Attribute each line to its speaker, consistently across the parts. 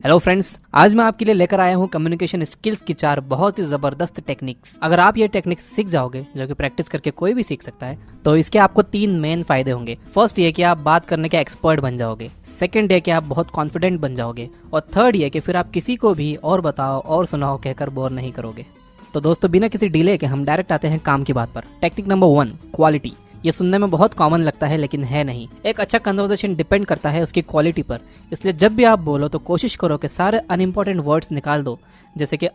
Speaker 1: Hello friends, आज मैं आपके लिए लेकर आया हूँ कम्युनिकेशन स्किल्स की 4 बहुत ही जबरदस्त टेक्निक्स। अगर आप ये टेक्निक्स सीख जाओगे, जो कि प्रैक्टिस करके कोई भी सीख सकता है, तो इसके आपको 3 मेन फायदे होंगे। फर्स्ट ये कि आप बात करने के एक्सपर्ट बन जाओगे, सेकंड ये कि आप बहुत कॉन्फिडेंट बन जाओगे, और थर्ड ये कि फिर आप किसी को भी और बताओ और सुनाओ कहकर बोर नहीं करोगे। तो दोस्तों, बिना किसी डिले के हम डायरेक्ट आते हैं काम की बात पर। Technique number 1, quality. ये सुनने में बहुत कॉमन लगता है, लेकिन है नहीं। एक अच्छा कन्वर्सेशन डिपेंड करता है उसकी क्वालिटी पर। इसलिए जब भी आप बोलो तो कोशिश करो कि सारे अनइम्पोर्टेंट वर्ड्स निकाल दो, जैसे कि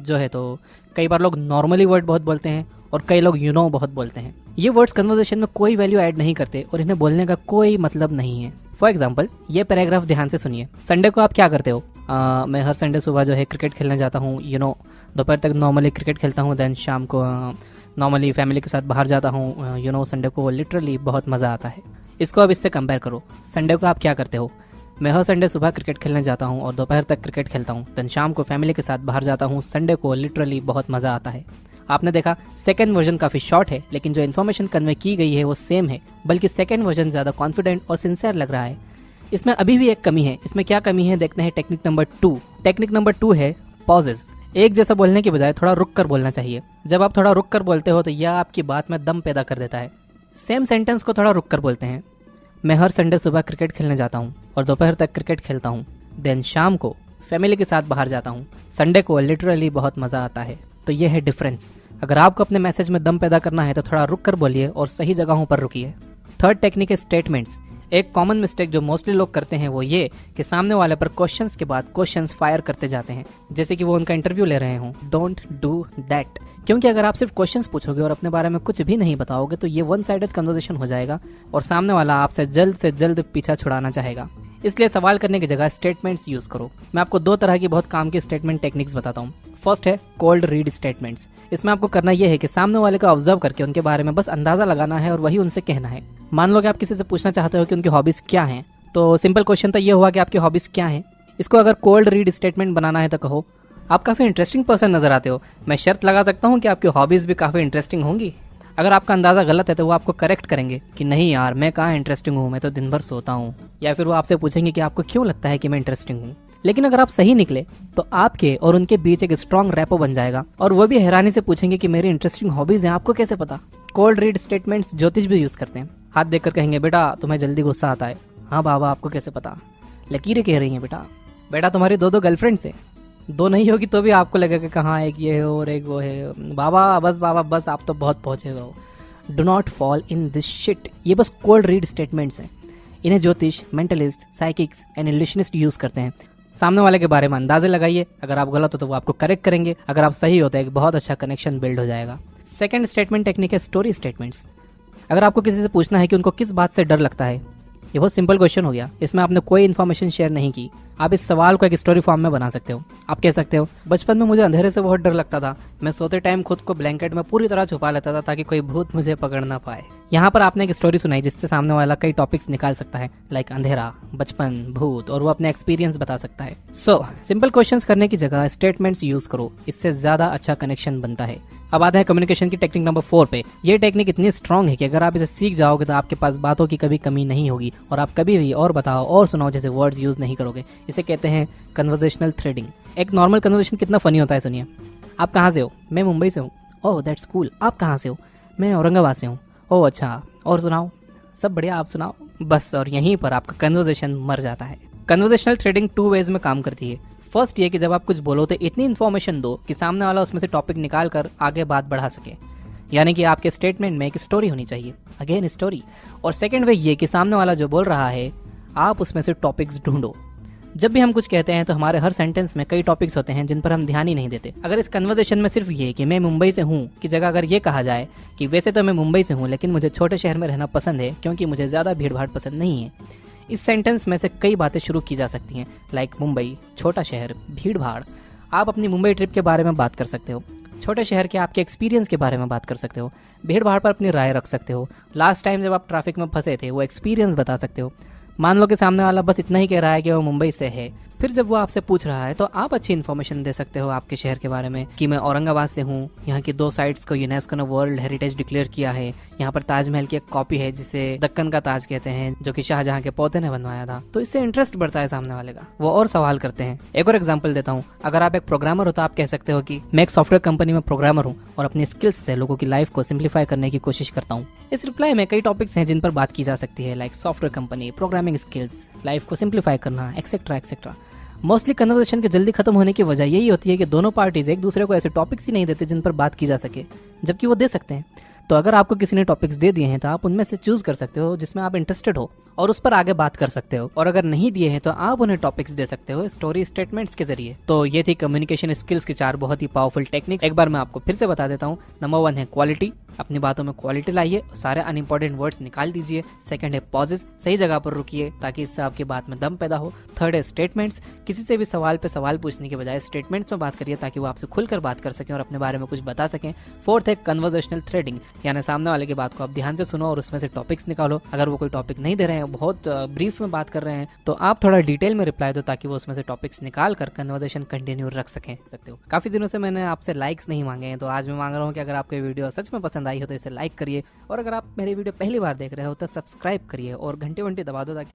Speaker 1: जो है। तो कई बार लोग नॉर्मली वर्ड बहुत बोलते हैं और कई लोग यू नो बहुत बोलते हैं। ये वर्ड्स कन्वर्सेशन में कोई वैल्यू ऐड नहीं करते और इन्हें बोलने का कोई मतलब नहीं है। फॉर एग्जाम्पल, ये पैराग्राफ ध्यान से सुनिए। संडे को आप क्या करते हो? मैं हर संडे सुबह जो है क्रिकेट खेलने जाता हूँ। दोपहर तक नॉर्मली क्रिकेट खेलता हूँ, देन शाम को नॉर्मली फैमिली के साथ बाहर जाता हूँ। संडे को लिटरली बहुत मज़ा आता है। इसको अब इससे कंपेयर करो। संडे को आप क्या करते हो? मैं हर संडे सुबह क्रिकेट खेलने जाता हूँ और दोपहर तक क्रिकेट खेलता हूँ, देन शाम को फैमिली के साथ बाहर जाता हूँ। संडे को लिटरली बहुत मज़ा आता है। आपने देखा, सेकंड वर्जन काफ़ी शॉर्ट है, लेकिन जो इन्फॉर्मेशन कन्वे की गई है वो सेम है, बल्कि सेकंड वर्जन ज़्यादा कॉन्फिडेंट और सिंसियर लग रहा है। इसमें अभी भी एक कमी है। इसमें क्या कमी है देखते हैं। Technique number 2। टेक्निक नंबर 2 है पॉजेज। एक जैसा बोलने की बजाय थोड़ा रुक कर बोलना चाहिए। जब आप थोड़ा रुक कर बोलते हो तो यह आपकी बात में दम पैदा कर देता है। सेम सेंटेंस को थोड़ा रुक कर बोलते हैं। मैं हर संडे सुबह क्रिकेट खेलने जाता हूँ और दोपहर तक क्रिकेट खेलता हूँ, देन शाम को फैमिली के साथ बाहर जाता हूँ। संडे को लिटरली बहुत मज़ा आता है। तो ये है डिफरेंस। अगर आपको अपने मैसेज में दम पैदा करना है तो थोड़ा रुक कर बोलिए और सही जगहों पर रुकिए। थर्ड टेक्निक है स्टेटमेंट्स। एक कॉमन मिस्टेक जो मोस्टली लोग करते हैं वो ये कि सामने वाले पर क्वेश्चंस के बाद क्वेश्चंस फायर करते जाते हैं, जैसे कि वो उनका इंटरव्यू ले रहे हों। डोंट डू दैट, क्योंकि अगर आप सिर्फ क्वेश्चंस पूछोगे और अपने बारे में कुछ भी नहीं बताओगे तो ये वन साइडेड कन्वर्सेशन हो जाएगा और सामने वाला आपसे जल्द से जल्द पीछा छुड़ाना चाहेगा। इसलिए सवाल करने की जगह स्टेटमेंट्स यूज करो। मैं आपको 2 तरह की बहुत काम की स्टेटमेंट टेक्निक्स बताता हूँ। फर्स्ट है कोल्ड रीड स्टेटमेंट्स। इसमें आपको करना यह है कि सामने वाले को ऑब्जर्व करके उनके बारे में बस अंदाजा लगाना है और वही उनसे कहना है। मान लो कि आप किसी से पूछना चाहते हो कि उनकी हॉबीज क्या हैं, तो सिंपल क्वेश्चन तो ये हुआ कि आपकी हॉबीज क्या हैं। इसको अगर कोल्ड रीड स्टेटमेंट बनाना है तो कहो, आप काफ़ी इंटरेस्टिंग पर्सन नजर आते हो। मैं शर्त लगा सकता हूँ कि आपकी हॉबीज भी काफ़ी इंटरेस्टिंग होंगी। अगर आपका अंदाजा गलत है तो वो आपको करेक्ट करेंगे कि नहीं यार, मैं कहाँ इंटरेस्टिंग हूँ, मैं तो दिन भर सोता हूँ। या फिर वो आपसे पूछेंगे कि आपको क्यों लगता है कि मैं इंटरेस्टिंग हूँ। लेकिन अगर आप सही निकले तो आपके और उनके बीच एक स्ट्रॉन्ग रैपो बन जाएगा और वो भी हैरानी से पूछेंगे कि मेरी इंटरेस्टिंग हॉबीज हैं, आपको कैसे पता। कोल्ड रीड स्टेटमेंट्स ज्योतिष भी यूज करते हैं। हाथ देखकर कहेंगे, बेटा तुम्हें जल्दी गुस्सा आता है। हाँ बाबा, आपको कैसे पता? लकीरें कह रही हैं बेटा तुम्हारी 2 गर्लफ्रेंड्स है। 2 नहीं होगी तो भी आपको लगेगा कि कहाँ एक ये है और एक वो है। बाबा बस आप तो बहुत पहुंचे हुए हो। Do not fall in this shit. ये बस कोल्ड रीड स्टेटमेंट्स हैं। इन्हें ज्योतिष, मेंटलिस्ट, साइकिक्स एंड इल्यूशनिस्ट यूज करते हैं। सामने वाले के बारे में अंदाजे लगाइए। अगर आप गलत हो तो वो आपको करेक्ट करेंगे, अगर आप सही हो तो एक बहुत अच्छा कनेक्शन बिल्ड हो जाएगा। सेकंड स्टेटमेंट टेक्निक है स्टोरी स्टेटमेंट्स। अगर आपको किसी से पूछना है कि उनको किस बात से डर लगता है, ये बहुत सिंपल क्वेश्चन हो गया। इसमें आपने कोई इन्फॉर्मेशन शेयर नहीं की। आप इस सवाल को एक स्टोरी फॉर्म में बना सकते हो। आप कह सकते हो, बचपन में मुझे अंधेरे से बहुत डर लगता था। मैं सोते टाइम खुद को ब्लैंकेट में पूरी तरह छुपा लेता था ताकि कोई भूत मुझे पकड़ ना पाए। यहाँ पर आपने एक स्टोरी सुनाई जिससे सामने वाला कई टॉपिक्स निकाल सकता है, लाइक अंधेरा, बचपन, भूत, और वो अपने एक्सपीरियंस बता सकता है। सिंपल क्वेश्चंस करने की जगह स्टेटमेंट्स यूज करो, इससे ज्यादा अच्छा कनेक्शन बनता है। अब आते हैं कम्युनिकेशन की टेक्निक नंबर 4 पे। ये टेक्निक इतनी स्ट्रांग है कि अगर आप इसे सीख जाओगे तो आपके पास बातों की कभी कमी नहीं होगी और आप कभी भी और बताओ और सुनाओ जैसे वर्ड्स यूज नहीं करोगे। इसे कहते हैं कन्वर्सेशनल थ्रेडिंग। एक नॉर्मल कन्वर्सेशन कितना फनी होता है, सुनिए। आप कहाँ से हो? मैं मुंबई से हूँ। Oh that's cool. आप कहाँ से हो? मैं औरंगाबाद से हूँ। ओह अच्छा, और सुनाओ? सब बढ़िया, आप सुनाओ। बस, और यहीं पर आपका कन्वर्सेशन मर जाता है। कन्वर्सेशनल थ्रेडिंग 2 वेज में काम करती है। फर्स्ट ये कि जब आप कुछ बोलो तो इतनी इन्फॉर्मेशन दो कि सामने वाला उसमें से टॉपिक निकाल कर आगे बात बढ़ा सके, यानी कि आपके स्टेटमेंट में एक स्टोरी होनी चाहिए, अगेन स्टोरी। और सेकंड वे ये कि सामने वाला जो बोल रहा है आप उसमें से टॉपिक्स ढूंढो। जब भी हम कुछ कहते हैं तो हमारे हर सेंटेंस में कई टॉपिक्स होते हैं जिन पर हम ध्यान ही नहीं देते। अगर इस कन्वर्सेशन में सिर्फ ये कि मैं मुंबई से हूँ की जगह अगर ये कहा जाए कि वैसे तो मैं मुंबई से हूँ लेकिन मुझे छोटे शहर में रहना पसंद है क्योंकि मुझे ज़्यादा भीड़ भाड़ पसंद नहीं है, इस सेंटेंस में से कई बातें शुरू की जा सकती हैं, लाइक मुंबई, छोटा शहर, भीड़ भाड़। आप अपनी मुंबई ट्रिप के बारे में बात कर सकते हो, छोटे शहर के आपके एक्सपीरियंस के बारे में बात कर सकते हो, भीड़ भाड़ पर अपनी राय रख सकते हो, लास्ट टाइम जब आप ट्रैफिक में फंसे थे वो एक्सपीरियंस बता सकते हो। मान लो कि सामने वाला बस इतना ही कह रहा है कि वो मुंबई से है, फिर जब वो आपसे पूछ रहा है तो आप अच्छी इन्फॉर्मेशन दे सकते हो आपके शहर के बारे में कि मैं औरंगाबाद से हूँ, यहाँ की 2 साइट्स को यूनेस्को ने वर्ल्ड हेरिटेज डिक्लेयर किया है, यहाँ पर ताजमहल की एक कॉपी है जिसे दक्कन का ताज कहते हैं, जो कि शाहजहां के पोते ने बनवाया था। तो इससे इंटरेस्ट बढ़ता है सामने वाले का, वो और सवाल करते हैं। एक और एग्जाम्पल देता हूँ, अगर आप एक प्रोग्रामर हो तो आप कह सकते हो कि मैं एक सॉफ्टवेयर कंपनी में प्रोग्रामर हूँ और अपनी स्किल्स से लोगों की लाइफ को सिंप्लीफाई करने की कोशिश करता हूँ। इस रिप्लाई में कई टॉपिक्स हैं जिन पर बात की जा सकती है, like software company, programming skills, life को सिंप्लीफाई करना, एक्सेट्रा एक्सेट्रा। मोस्टली कन्वर्सेशन के जल्दी खत्म होने की वजह यही होती है कि दोनों पार्टीज एक दूसरे को ऐसे टॉपिक्स ही नहीं देते जिन पर बात की जा सके, जबकि वो दे सकते हैं। तो अगर आपको किसी ने टॉपिक्स दे दिए हैं तो आप उनमें से चूज कर सकते हो जिसमें आप इंटरेस्टेड हो और उस पर आगे बात कर सकते हो, और अगर नहीं दिए हैं तो आप उन्हें टॉपिक्स दे सकते हो स्टोरी स्टेटमेंट्स के जरिए। तो ये थी कम्युनिकेशन स्किल्स की 4 बहुत ही पावरफुल टेक्निक्स। एक बार मैं आपको फिर से बता देता हूँ। नंबर 1 है क्वालिटी, अपनी बातों में क्वालिटी लाइए, सारे अनइंपॉर्टेंट वर्ड्स निकाल दीजिए। सेकंड है पॉजेस, सही जगह पर रुकिए ताकि इससे आपकी बात में दम पैदा हो। थर्ड है स्टेटमेंट्स, किसी से भी सवाल पे सवाल पूछने के बजाय स्टेटमेंट्स में बात करिए ताकि वो आपसे खुलकर बात कर सकें और अपने बारे में कुछ बता सकें। फोर्थ है कन्वर्सेशनल थ्रेडिंग, यानी सामने वाले की बात को आप ध्यान से सुनो और उसमें से टॉपिक्स निकालो। अगर वो कोई टॉपिक नहीं दे रहे हैं, बहुत ब्रीफ में बात कर रहे हैं, तो आप थोड़ा डिटेल में रिप्लाई दो ताकि वो उसमें से टॉपिक्स निकाल कर कन्वर्सेशन कंटिन्यू रख सकते हो। काफी दिनों से मैंने आपसे लाइक्स नहीं मांगे हैं, तो आज मैं मांग रहा हूँ कि अगर आपको ये वीडियो सच में पसंद आई हो तो इसे लाइक करिए, और अगर आप मेरी वीडियो पहली बार देख रहे हो तो सब्सक्राइब करिए और घंटे दबा दो ताकि